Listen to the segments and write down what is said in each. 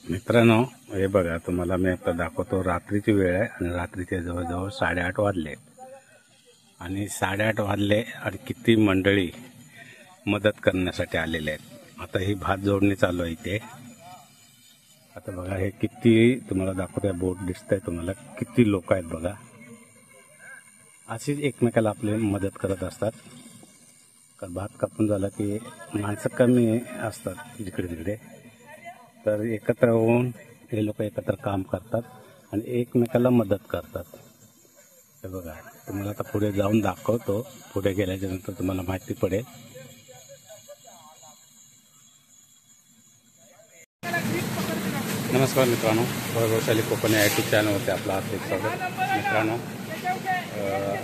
मित्रांनो, हे बघा, तुम्हाला मी आता दाखवतो. रात्रीची वेळ आहे आणि रात्रीचे जवळजवळ 8:30 वाजले आणि 8:30 वाजले आणि किती मंडळी मदत करण्यासाठी आलेले आहेत. आता ही भात जोडणी चालू आहे इथे. आता बघा, हे किती तुम्हाला दाखवतोय, बोट दिसतंय तुम्हाला, किती लोक आहेत बघा. अशीच एकमेकाला आपले मदत करत असतात. तर भात कापून झाला की माणसं कमी असतात जिकडे तिकडे, तर एकत्र होऊन हे लोक एकत्र काम करतात आणि एकमेकाला मदत करतात. हे बघा, तुम्हाला आता पुढे जाऊन दाखवतो. पुढे गेल्याच्या नंतर तुम्हाला माहिती पडेल. नमस्कार मित्रांनो, वैभवशाली कोकण या यूट्यूब चॅनलवरती आपलं हार्दिक स्वागत. मित्रांनो,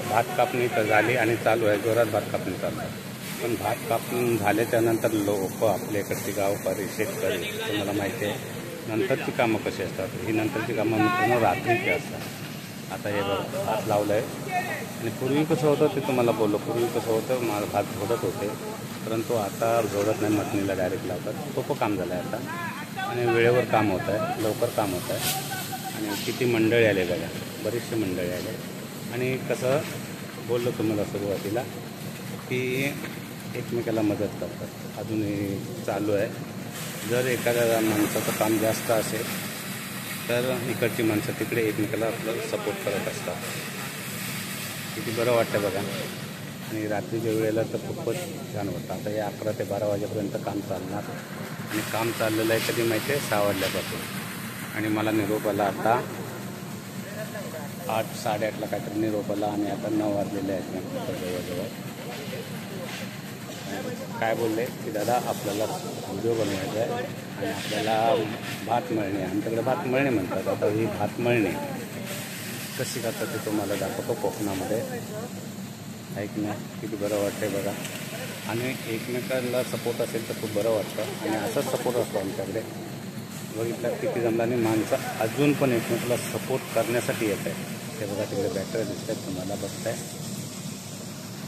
भात कापणी तर झाली आणि चालू आहे, जोरात भात कापणी चालू आहे. पण भात कापून झाल्याच्या नंतर लोक आपल्या इकडची गावकरी, शेतकरी, तुम्हाला माहिती आहे नंतरची कामं कशी असतात. ही नंतरची कामं मित्रांनो रात्रीची असतात. आता हे बघा, भात लावलं आहे आणि पूर्वी कसं होतं ते तुम्हाला बोललो. पूर्वी कसं होतं, मला भात झोडत होते, परंतु आता झोडत नाही, मटणीला डायरेक्ट लावतात. सोपं काम झालं आहे आता आणि वेळेवर काम होत आहे, लवकर काम होत आहे. आणि किती मंडळी आले बघा, बरीचशी मंडळी आले. आणि कसं बोललो तुम्हाला सुरुवातीला की एकमेकाला मदत करतात. अजूनही चालू आहे. जर एखाद्या माणसाचं काम जास्त असेल तर इकडची माणसं तिकडे एकमेकाला आपलं सपोर्ट करत असतात. किती बरं वाटतं बघा. आणि रात्रीच्या वेळेला तर खूपच छान होतं. आता हे 11 ते 12 वाजेपर्यंत काम चालणार आणि काम चाललेलं आहे कधी माहिती आहे, 6 वाजल्यापासून. आणि मला निरोप आला आता 8, 8:30ला काहीतरी निरोप आला आणि आता 9 वाजलेले आहेत जवळजवळ. काय बोलले की दादा आपल्याला व्हिडिओ बनवायचा आहे आणि आपल्याला भात मळणी, आमच्याकडे भात मळणी म्हणतात. आता ही भात मळणी कशी करतात ते तुम्हाला दाखवतो कोकणामध्ये. ऐकणं किती बरं वाटतं बघा. आणि एकमेकाला सपोर्ट असेल तर खूप बरं वाटतं आणि असाच सपोर्ट असतो आमच्याकडे. बघितलं किती जमलानी माणसं अजून पण एकमेकाला सपोर्ट करण्यासाठी येत आहे. ते बघा, तिकडे बॅटऱ्या दिसत आहेत तुम्हाला, बघताय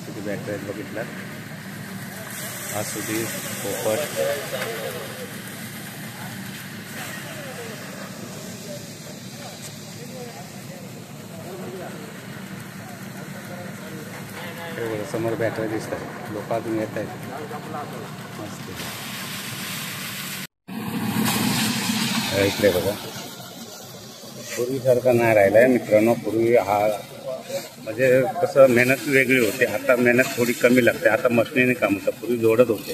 किती बॅटऱ्या आहेत बघितल्यात. आसुदी, पोपट, समोर बॅटऱ्या दिसत आहेत. लोक अजून येत आहेत. मस्त इकडे बघा, पूर्वीसारखा नाही राहिला आहे मित्रांनो. पूर्वी हा म्हणजे कसं मेहनत वेगळी होती, आता मेहनत थोडी कमी लागते. आता मशिनीने काम होतं, पूर्वी जोडत होते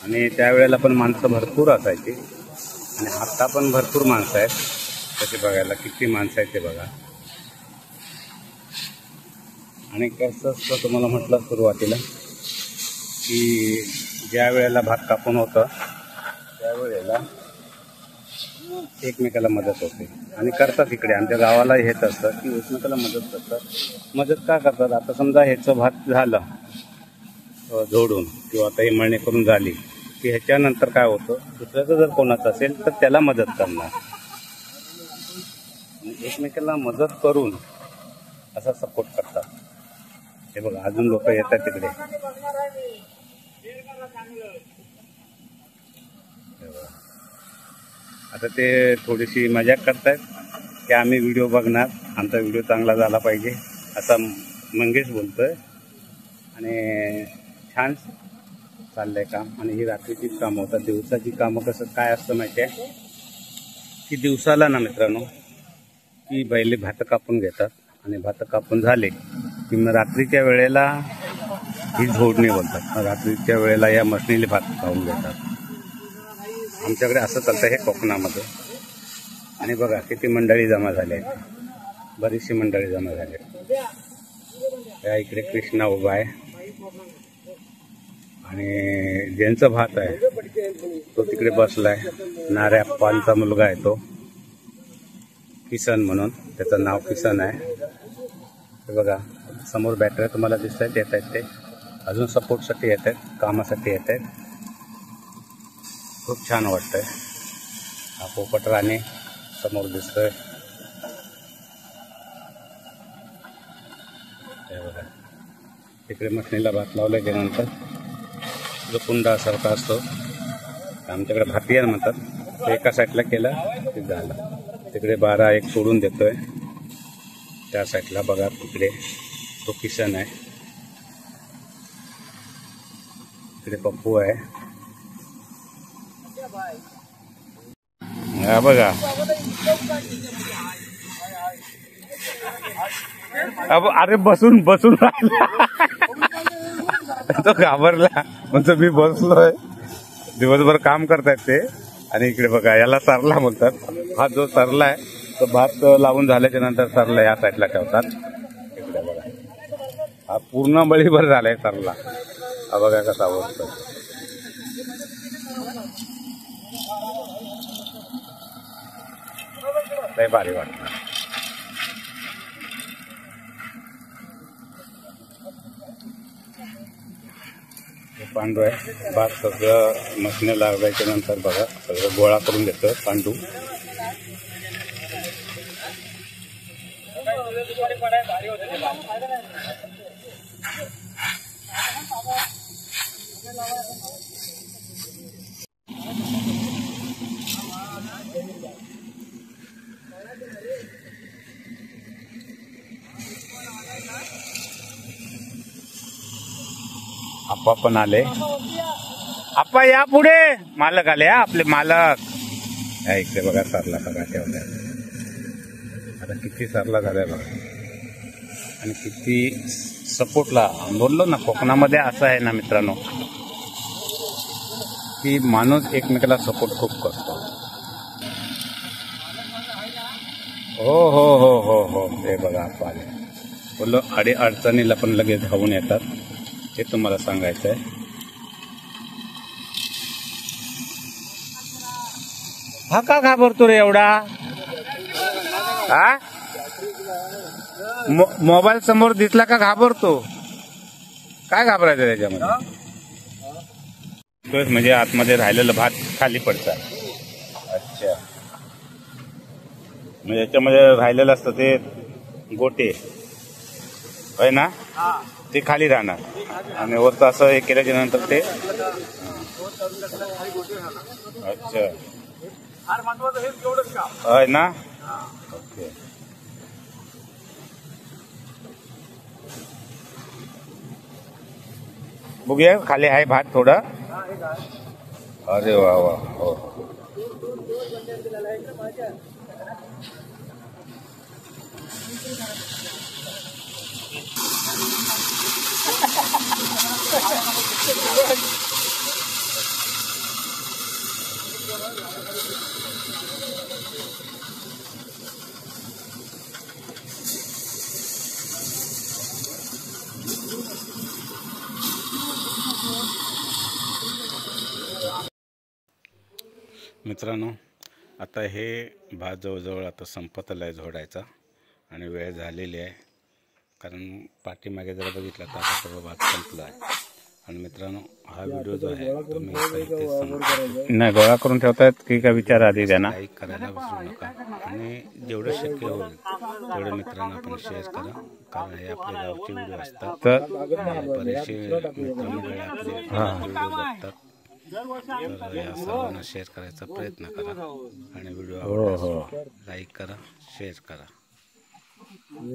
आणि त्यावेळेला पण माणसं भरपूर असायची आणि आता पण भरपूर माणसं आहेत. तसे बघायला किती माणसं आहेत ते बघा. आणि कसं असतं तुम्हाला म्हटलं सुरुवातीला की ज्या वेळेला भात कापून होतं त्यावेळेला एकमेकाला मदत होते आणि करतात. इकडे आमच्या गावाला हेच असतं की एकमेकाला मदत करतात. मदत का करतात, आता समजा ह्याचं भात झालं जोडून किंवा आता हे मळणी करून झाली की ह्याच्यानंतर काय होतं, दुसऱ्याचं जर कोणाचं असेल तर त्याला मदत करणार. एकमेकाला मदत करून असा सपोर्ट करतात. हे बघा, अजून लोक येतात तिकडे. आता ते थोडीशी मजाक करतायत की आम्ही व्हिडिओ बघणार, आमचा व्हिडिओ चांगला झाला पाहिजे असा मंगेश बोलतोय. आणि छान चाललंय काम. आणि ही रात्रीचीच कामं होतात. दिवसाची कामं कसं काय असतं माहिती आहे की दिवसाला ना मित्रांनो की बैले भात कापून घेतात आणि भात कापून झाले की मग रात्रीच्या वेळेला ही झोडणी बोलतात. रात्रीच्या वेळेला या मशनीले भात खाऊन घेतात. आमच्याकडे असं चालतं हे कोकणामध्ये. आणि बघा किती मंडळी जमा झाली आहेत, बरीचशी मंडळी जमा झाली. या इकडे कृष्णा उभा आहे आणि ज्यांचं भात आहे तो तिकडे बसलाय. नाऱ्या पालचा मुलगा आहे तो, किसन म्हणून, त्याचं नाव किसन आहे. हे बघा, समोर बॅटऱ्या तुम्हाला दिसत आहेत, येत आहेत. ते अजून सपोर्टसाठी येत आहेत, कामासाठी येत आहेत. खूप छान वाटतंय. हा पोपट राणे समोर दिसतोय. हे बघा, तिकडे मशनीला भात लावल्याच्या नंतर जो कुंडासारखा असतो, आमच्याकडे भातियार म्हणतात, एका साईडला केलं ते झालं. तिकडे 12 एक सोडून देतोय. त्या साईडला बघा तिकडे तो किशन आहे, इकडे पप्पू आहे. हा बघा अरे बसून राहिला तो घाबरला. म्हणजे मी बसलोय, दिवसभर काम करतायत ते. आणि इकडे बघा याला सरला बोलतात. हा जो सरला आहे तो भात लावून झाल्याच्या नंतर सरला या साईडला ठेवतात. इकडे बघा हा पूर्ण बळीभर झालाय सरला. हा बघा कसा बसतो. लय भारी वाटतं. पांडू आहे. भात सगळं मशीने लावायच्या नंतर बघा सगळं गोळा करून घेतं पांडू. आप्पा पण आले. आप्पा या पुढे. मालक आले. हा आपले मालक. इकडे बघा सरला सगळा ठेवलाय. आता किती सरला झालाय बघा. आणि किती सपोर्टला. बोललो ना कोकणामध्ये असं आहे ना मित्रांनो की माणूस एकमेकाला सपोर्ट खूप करतो. हो हो हो हो हो हे बघा आप्पा आले. बोललो अडचणीला पण लगेच धावून येतात. हे तुम्हाला सांगायचं आहे. हा का घाबरतो रे एवढा? हा मोबाईल समोर दिसला का घाबरतो? काय घाबरायचं त्याच्यामध्ये? म्हणजे आतमध्ये राहिलेलं भात खाली पडतात. अच्छा, म्हणजे याच्यामध्ये राहिलेलं असतं ते गोटे आहे ना, ते खाली राहणार आणि वरचं असं हे केल्याच्या नंतर ते. अच्छा आहे ना. ओके. बघूया खाली आहे भात थोडा. अरे वा वा. हो मित्रांनो, आता हे भात जवळजवळ आता संपत आलाय झोडायचा आणि वेळ झालेली आहे. कारण पाठीमागे जर बघितलं तर आता सगळं भात संपलं आहे. आणि मित्रांनो हा व्हिडिओ जो आहे तो मी नाही गोळा करून ठेवतायत की काय विचार आधी त्यांना. लाईक करायला विसरू नका आणि जेवढं शक्य होईल तेवढं मित्रांना आपण शेअर करा. कारण हे आपल्या गावचे व्हिडिओ असतात तर बरेचसे मित्रमंडळी आपले व्हिडिओ बघतात. तर या सर्वांना शेअर करायचा प्रयत्न करा आणि व्हिडिओ आवडल्यास लाईक करा, शेअर करा.